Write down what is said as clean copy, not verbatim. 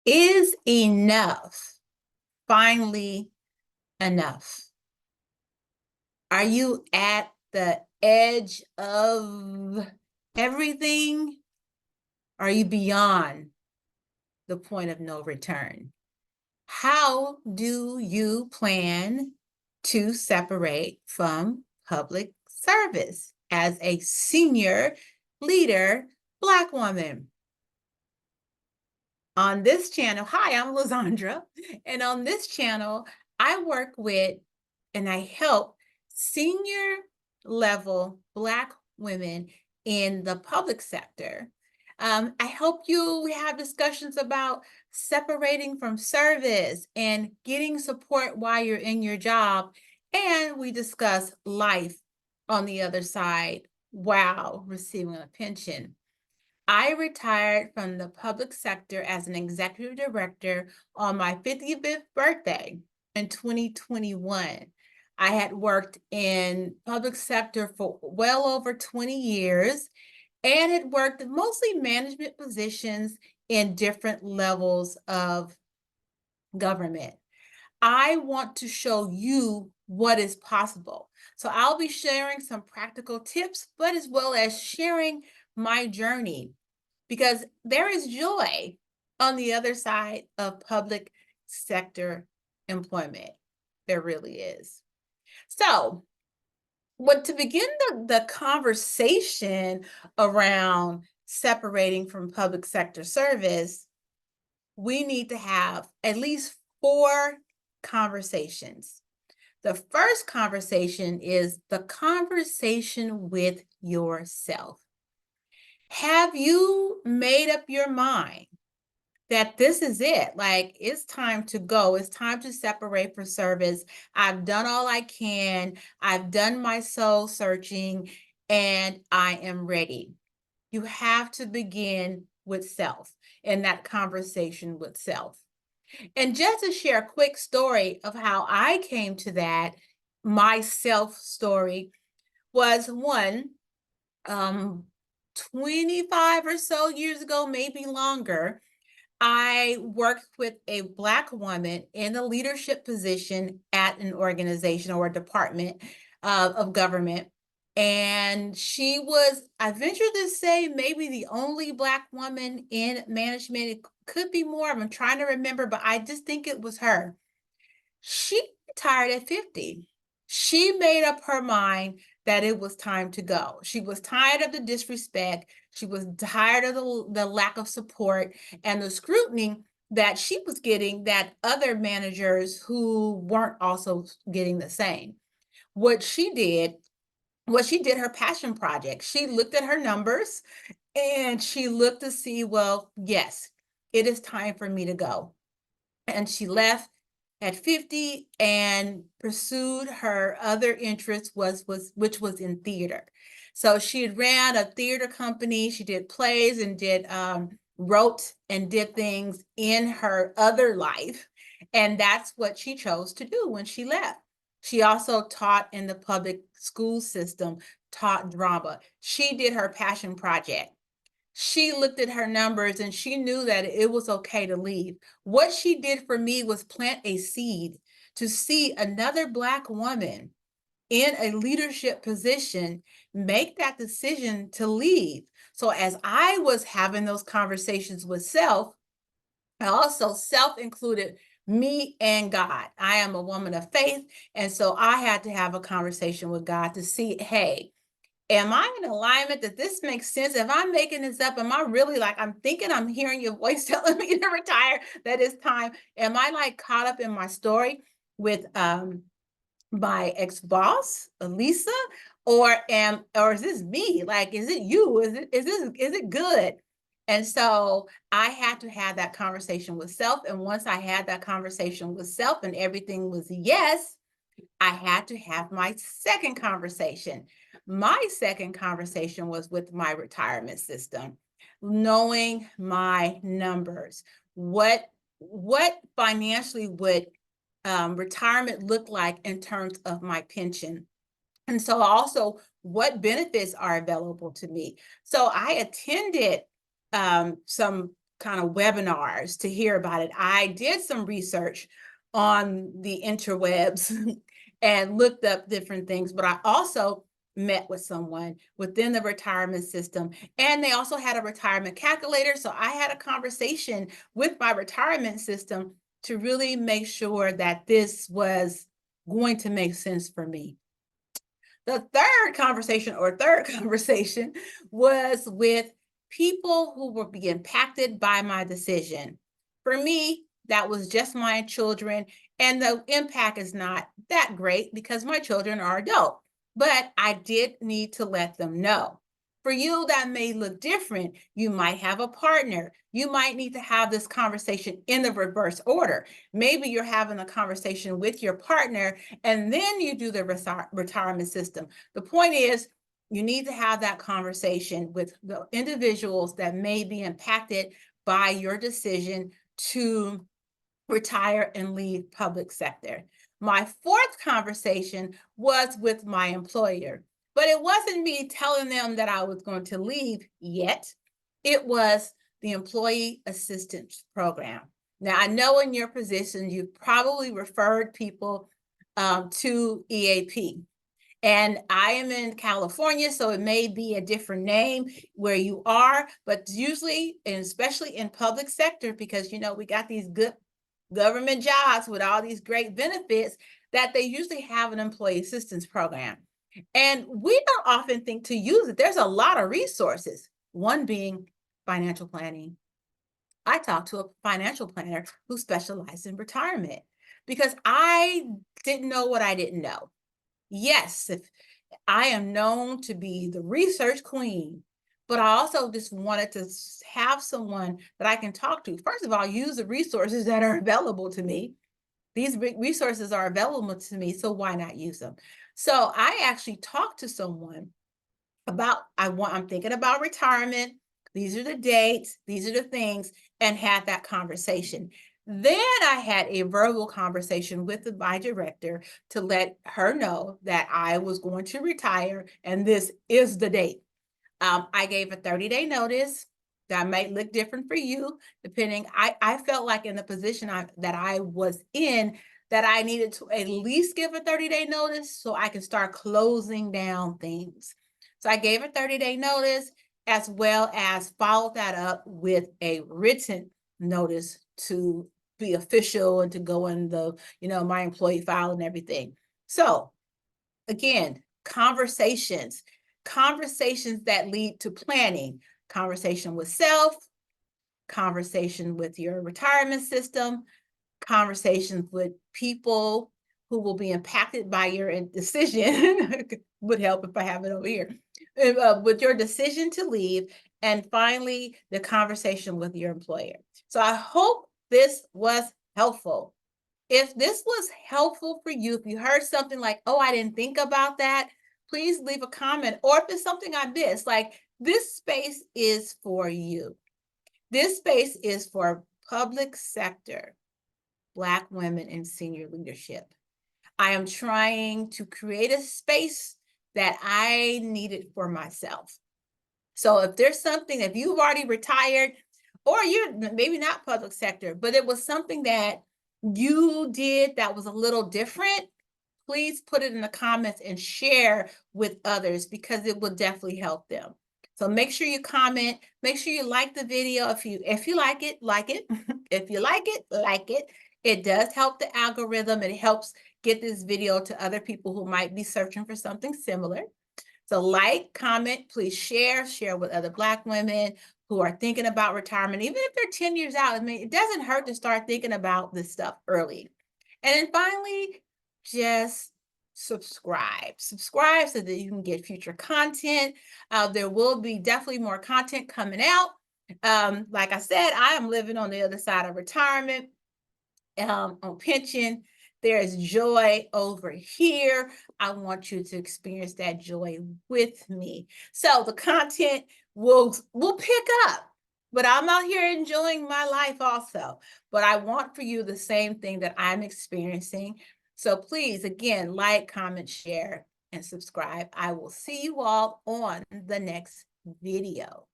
Is enough finally enough? Are you at the edge of everything? Are you beyond the point of no return? How do you plan to separate from public service as a senior leader Black woman? On this channel, hi, I'm Lazandra, and on this channel, I work with and I help senior level Black women in the public sector. I help you, we have discussions about separating from service and getting support while you're in your job, and we discuss life on the other side while receiving a pension. I retired from the public sector as an executive director on my 55th birthday in 2021. I had worked in public sector for well over 20 years and had worked mostly management positions in different levels of government. I want to show you what is possible. So I'll be sharing some practical tips, but as well as sharing my journey, because there is joy on the other side of public sector employment. There really is. So, to begin the conversation around separating from public sector service, we need to have at least 4 conversations. The first conversation is the conversation with yourself. Have you made up your mind that this is it? Like, it's time to go. It's time to separate for service. I've done all I can. I've done my soul searching and I am ready. You have to begin with self and that conversation with self. And just to share a quick story of how I came to that, my self story was one, um, 25 or so years ago, maybe longer, I worked with a Black woman in a leadership position at an organization or a department of government. And she was, I venture to say, maybe the only Black woman in management. It could be more. I'm trying to remember, but I just think it was her. She retired at 50. She made up her mind that it was time to go. She was tired of the disrespect. She was tired of the lack of support and the scrutiny that she was getting that other managers who weren't also getting the same. What she did was she did her passion project. She looked at her numbers and she looked to see, well, yes, it is time for me to go. And she left at 50 and pursued her other interest, which was in theater. So she had ran a theater company. She did plays and did wrote and did things in her other life. And that's what she chose to do when she left. She also taught in the public school system, taught drama. She did her passion project. She looked at her numbers and she knew that it was okay to leave. What she did for me was plant a seed to see another Black woman in a leadership position make that decision to leave. So as I was having those conversations with self, I also self included me and God. I am a woman of faith. And so I had to have a conversation with God to see, hey, am I in alignment that this makes sense? If I'm making this up, am I really like, I'm thinking I'm hearing your voice telling me to retire, that it's time? Am I like caught up in my story with my ex-boss, Lisa? Or is this me? Like, is it you? Is it good? And so I had to have that conversation with self. And once I had that conversation with self and everything was yes, I had to have my second conversation. My second conversation was with my retirement system, knowing my numbers. What financially would retirement look like in terms of my pension? And so also what benefits are available to me. So I attended some kind of webinars to hear about it. I did some research on the interwebs and looked up different things, but I also met with someone within the retirement system, and they also had a retirement calculator. So I had a conversation with my retirement system to really make sure that this was going to make sense for me. The third conversation was with people who will be impacted by my decision. For me, that was just my children, and the impact is not that great because my children are adult, but I did need to let them know. For you, that may look different. You might have a partner. You might need to have this conversation in the reverse order. Maybe you're having a conversation with your partner and then you do the retirement system. The point is, you need to have that conversation with the individuals that may be impacted by your decision to retire and leave public sector. My fourth conversation was with my employer, but it wasn't me telling them that I was going to leave yet. It was the Employee Assistance Program. Now, I know in your position, you've probably referred people to EAP. And I am in California, so it may be a different name where you are, but usually, and especially in public sector, because we got these good government jobs with all these great benefits, that they usually have an employee assistance program. And we don't often think to use it. There's a lot of resources, one being financial planning. I talked to a financial planner who specialized in retirement because I didn't know what I didn't know. Yes, if I am known to be the research queen, but I also just wanted to have someone that I can talk to. First of all, use the resources that are available to me. These resources are available to me, so why not use them? So I actually talked to someone about I'm thinking about retirement. These are the dates, these are the things, and had that conversation. Then I had a verbal conversation with my director to let her know that I was going to retire and this is the date. I gave a 30-day notice. That might look different for you, depending. I felt like in the position that I was in, that I needed to at least give a 30-day notice so I can start closing down things. So I gave a 30-day notice, as well as followed that up with a written notice to be official and to go in the, my employee file and everything. So again, conversations that lead to planning, conversation with self, conversation with your retirement system, conversations with people who will be impacted by your decision. Would help if I have it over here. With your decision to leave, and finally, the conversation with your employer. So I hope this was helpful. If this was helpful for you, if you heard something like, oh, I didn't think about that, please leave a comment. Or if it's something I missed, like, this space is for you. This space is for public sector Black women in senior leadership. I am trying to create a space that I needed for myself. So if there's something, if you've already retired, or you're maybe not public sector, but it was something that you did that was a little different, please put it in the comments and share with others, because it will definitely help them. So make sure you comment, make sure you like the video. If you like it, like it. If you like it, like it. It does help the algorithm. It helps get this video to other people who might be searching for something similar. So like, comment, please share with other Black women who are thinking about retirement. Even if they're 10 years out, I mean, it doesn't hurt to start thinking about this stuff early. And then finally, just subscribe so that you can get future content. There will be definitely more content coming out. Like I said, I am living on the other side of retirement, on pension. There is joy over here. I want you to experience that joy with me. So the content will pick up, but I'm out here enjoying my life also. But I want for you the same thing that I'm experiencing. So please, again, like, comment, share, and subscribe. I will see you all on the next video.